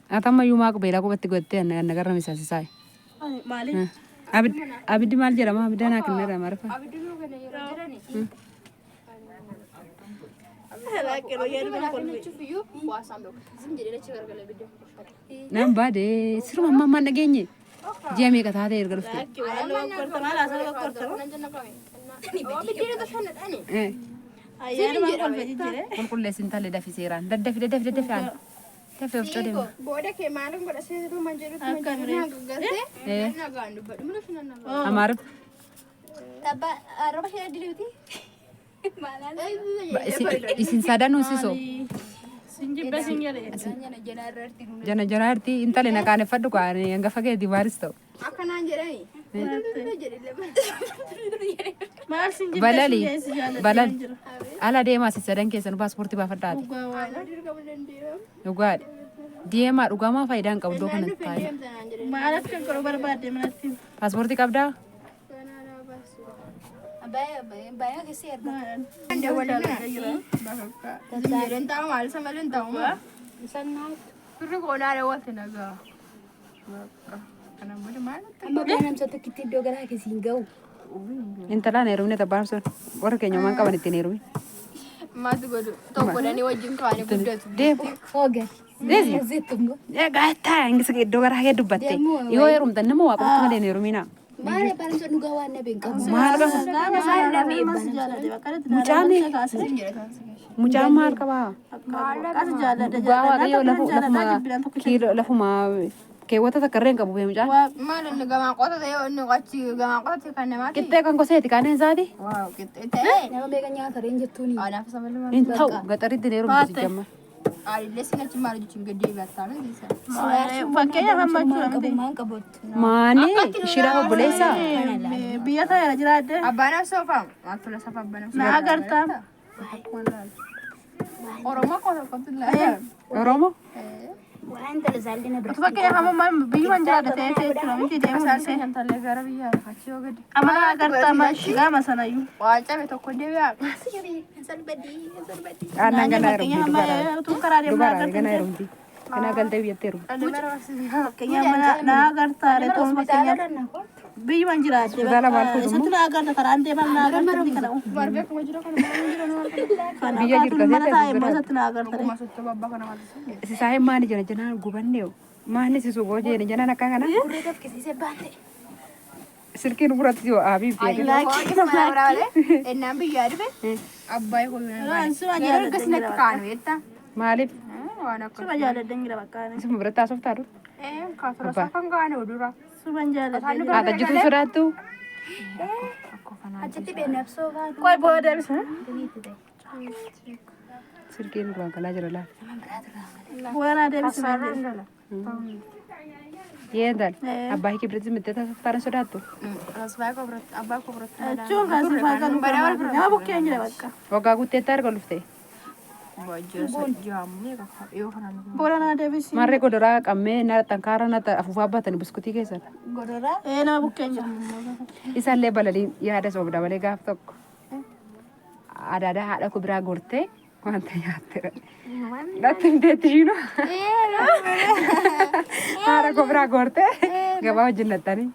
Atama yuma ko bela ko batti gotte an nagarra misasi sai. Mali. Abidi mal jira ma abidana kinara marfa. Abidi no kana yero jirani. Hala kero yero Abidi kana chufiyu wasando. Zinjire ci gargala bidde. Nam bade siru mamma nagenye. Jami ka taade ergal fte. Ki wala korta mala asal korta. Nanjana kami. Abidi to sanna tani. Ayar ma kol bejire. Kun kulle sintale dafi seran. Dafi an. Dafi ufto dem. Boda ke malum boda se tu manjuru tu manjuru garte. Na gandu badu mulu sunan na. Amar Taba arba shira diluti. isin sadanu siso. Sinjibba singere. Jana jararti intale nakane faddu ko ani anga fage di baristo. Akana jirani. Mal sinjibba Balali. Balal. Ala de ma sisadan kesan passporti ba fadda. Ugad. Dia ma ugama faidan qabdo kana tay. Malat kan koro barbade manati. Passporti qabda. Baya kesi erba. Ande wala na. Zinjire tahu mal sama len tahu ma. Sanna. Turu ko na rewa tinaga. Kana bude mal. Amma banam satu kitti dogara ke singau. Intala nerum ne tabarso. Bor ke nyoman ka baniti nerum. Matu godu. To kodani wajin ka ani guddatu. De Oge. Dezi. Zitungo. Ya gata ingis ke dogara ke dubatte. Yo yerum tan nemo wa ko ngade nerumina. Mare paling so nuga wane bengka. Mar ka Mucame. Mucamar ka ba. Kas jala da Bawa ka yo kilo lafu ma ke wata ta karen ka bu mucam. Mare nuga ma kota tayo nu gachi nuga ma kota kana ma. Kitte kan ko seti kan zadi. Wow, kitte te. Nama bega nya karen jetuni. Ana fa sama Intau gatari de nerum jamma. Ari lesina ci mari ci ngede battana disa. Fakkeenya hammachuu amte. Mane shira bolesa. Biyya ta'e jiraadde. Abbana sofa. Atula sofa abbana. Na agarta. Oromo ko alhamdulillah. Oromo? Waan tala zaldina bra. Fakkeenya hamma biyyu man jiraadde ta'e jechuudha miti deemu Asal sen tala gara biya fachiyo gadi. amana agarta ma shiga masanayu. Wacha me tokko debiya. Asiri salbadi. Ana gana rum Amma tu karaa deemu dugara gana rum di. Kana galte biyatteru. Fakkeenya mana na agarta re to fakkeenya biyyu man jiraadde. Dala balko dumu. Satu na agarta karaa ande man na agarta ni kana. Barbe ko jiro kana Biyya jirta Mana ta'e sete. ma satu na agarta. masutto babba kana mati. Si sahe mani jana jana gubanneo. Mani si sugo je jana nakana. Kurre daf kisi se bande. Sirkin burat yo abi Ay biya. lagi sama brale. Enam biya arbe. Abbay ko yun. Suwa Garo jala kasna kanu etta. Malif Wana ko. suwa jala dangira bakane. sum berata softaru. Kasra safan kanu udura. Suwa jala. Ada jitu suratu. Ajati be nafso ga. Koi boda bisa. Sirkin ruang kala jero la. Buana de bisa. Yendal. Abah ki berarti mete softaran suratu. Rasbay ko brat abba ko brat. Chun ka sifa kan. Ya bukke njira bakka. Oga ku tetar golufte. Wajjo jamu ka. Yo kana. Buana de bisa. Marre ko dora kamme na tankara na ta afufa batan biskuti kesan. Godora. Na bukke njira. Isalle balali ya ada sobda bale gaf tok. Ada hada ko bra gorte. Wanta yatte. Datin detino. Ara ko bra gorte. Gaba jinnatani.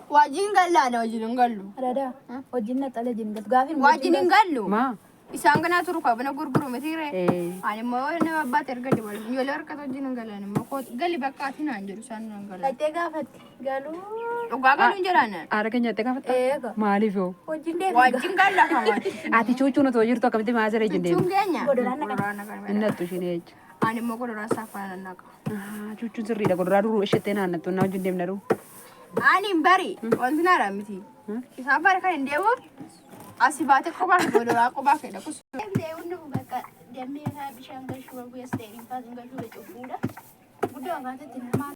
Wajin galla na wajin gallu. Ada wajinna tala jingat gafin Wajin gallu. Ma. Isang kana turu ka bana gurguru metire. Eh. Ani mo na babba terga de wal. Yo lor ka to jin galla ni mo ko gali bakka tina anjuru san galla. Laite gafat galu Ugaga lunjirana. Ara kenya te gafta. ega Malifo. wajinde Wajin galla kama. Ati chuchu no to jirto kamte mazare jinde. Chungenya. Godorana kan. Inna tu shine. Ani mo ko dora safa na ka. Ah chuchu zirri da godra ru shetena na to na jinde naru. Ani mbari. Onzina ramiti. Isa bar kan ndewo. Asibate ko ba godora ko ba ke da kus. Ende undu baka jamii ha bishanga shuwa buya steri fazinga shuwa chukura. Mudo ngata tinama